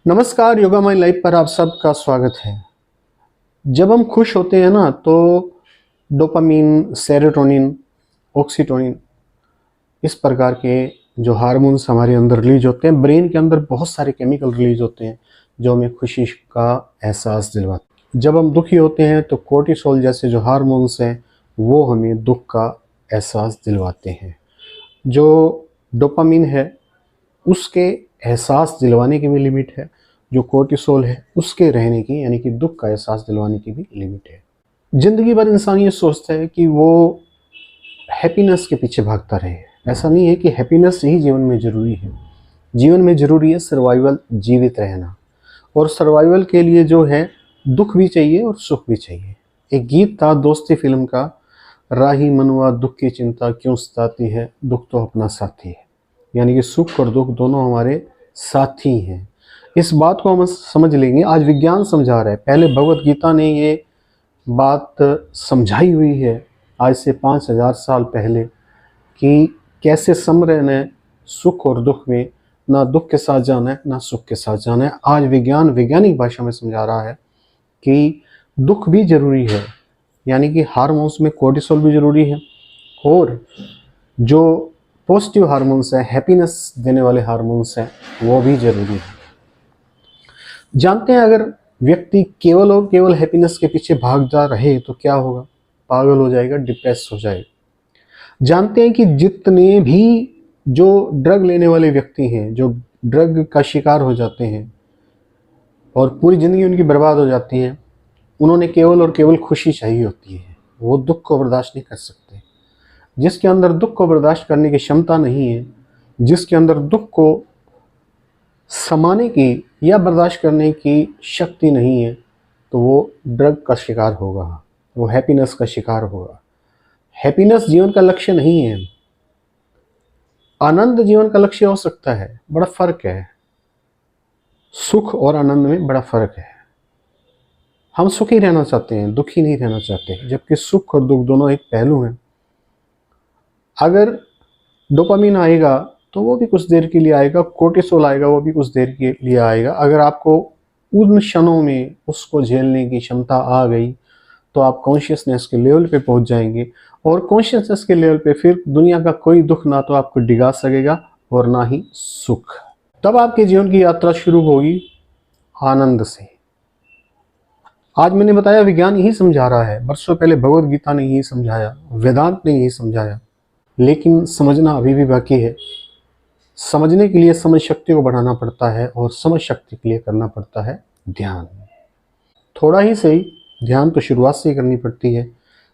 नमस्कार, yoga my life पर आप सबका स्वागत है। जब हम खुश होते हैं ना तो डोपामीन, सेरोटोनिन, ऑक्सीटोनिन इस प्रकार के जो हार्मोन्स हमारे अंदर रिलीज होते हैं, ब्रेन के अंदर बहुत सारे केमिकल रिलीज होते हैं जो हमें खुशी का एहसास दिलवाते हैं। जब हम दुखी होते हैं तो कोर्टिसोल जैसे जो हार्मोन्स हैं वो हमें दुख का एहसास दिलवाते हैं। जो डोपामीन है उसके एहसास दिलवाने की भी लिमिट है, जो कोर्टिसोल है उसके रहने की यानी कि दुख का एहसास दिलवाने की भी लिमिट है। जिंदगी भर इंसान ये सोचता है कि वो हैप्पीनेस के पीछे भागता रहे। ऐसा नहीं है कि हैप्पीनेस ही जीवन में ज़रूरी है। जीवन में ज़रूरी है सर्वाइवल, जीवित रहना। और सर्वाइवल के लिए जो है दुख भी चाहिए और सुख भी चाहिए। एक गीत था दोस्ती फिल्म का, राही मनवा दुख की चिंता क्यों सताती है, दुख तो अपना साथी है। यानी कि सुख और दुख दोनों हमारे साथी हैं। इस बात को हम समझ लेंगे। आज विज्ञान समझा रहा है, पहले भगवत गीता ने ये बात समझाई हुई है आज से 5000 साल पहले कि कैसे सम रहना है सुख और दुख में, ना दुख के साथ जाना है ना सुख के साथ जाना है। आज विज्ञान वैज्ञानिक भाषा में समझा रहा है कि दुख भी जरूरी है, यानी कि हार्मोन्स में कोर्टिसोल भी जरूरी है और जो पॉजिटिव हार्मोन्स हैं, हैप्पीनेस देने वाले हार्मोन्स हैं, वो भी जरूरी है। जानते हैं अगर व्यक्ति केवल और केवल हैप्पीनेस के पीछे भागता रहे तो क्या होगा? पागल हो जाएगा, डिप्रेस हो जाएगा। जानते हैं कि जितने भी जो ड्रग लेने वाले व्यक्ति हैं, जो ड्रग का शिकार हो जाते हैं और पूरी ज़िंदगी उनकी बर्बाद हो जाती है, उन्होंने केवल और केवल खुशी चाहिए होती है, वो दुख को बर्दाश्त नहीं कर सकते। जिसके अंदर दुख को बर्दाश्त करने की क्षमता नहीं है, जिसके अंदर दुख को समाने की या बर्दाश्त करने की शक्ति नहीं है, तो वो ड्रग का शिकार होगा, वो हैप्पीनेस का शिकार होगा। हैप्पीनेस जीवन का लक्ष्य नहीं है, आनंद जीवन का लक्ष्य हो सकता है। बड़ा फर्क है, सुख और आनंद में बड़ा फर्क है। हम सुखी रहना चाहते हैं, दुखी नहीं रहना चाहते, जबकि सुख और दुख दोनों एक पहलू हैं। अगर डोपामीन आएगा तो वो भी कुछ देर के लिए आएगा, कोर्टिसोल आएगा वो भी कुछ देर के लिए आएगा। अगर आपको उन क्षणों में उसको झेलने की क्षमता आ गई तो आप कॉन्शियसनेस के लेवल पे पहुंच जाएंगे, और कॉन्शियसनेस के लेवल पे फिर दुनिया का कोई दुख ना तो आपको डिगा सकेगा और ना ही सुख। तब आपके जीवन की यात्रा शुरू होगी आनंद से। आज मैंने बताया विज्ञान यही समझा रहा है, वर्षों पहले भगवत गीता ने यही समझाया, वेदांत ने यही समझाया, लेकिन समझना अभी भी बाकी है। समझने के लिए समझ शक्ति को बढ़ाना पड़ता है और समझ शक्ति के लिए करना पड़ता है ध्यान। थोड़ा ही सही, ध्यान तो शुरुआत से ही करनी पड़ती है।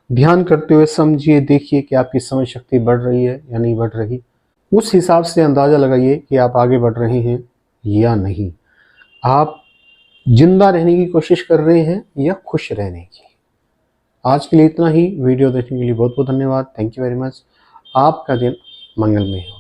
ध्यान करते हुए समझिए, देखिए कि आपकी समझ शक्ति बढ़ रही है या नहीं बढ़ रही। उस हिसाब से अंदाज़ा लगाइए कि आप आगे बढ़ रहे हैं या नहीं, आप जिंदा रहने की कोशिश कर रहे हैं या खुश रहने की। आज के लिए इतना ही। वीडियो देखने के लिए बहुत बहुत धन्यवाद। Thank you very much. आपका दिन मंगलमय हो।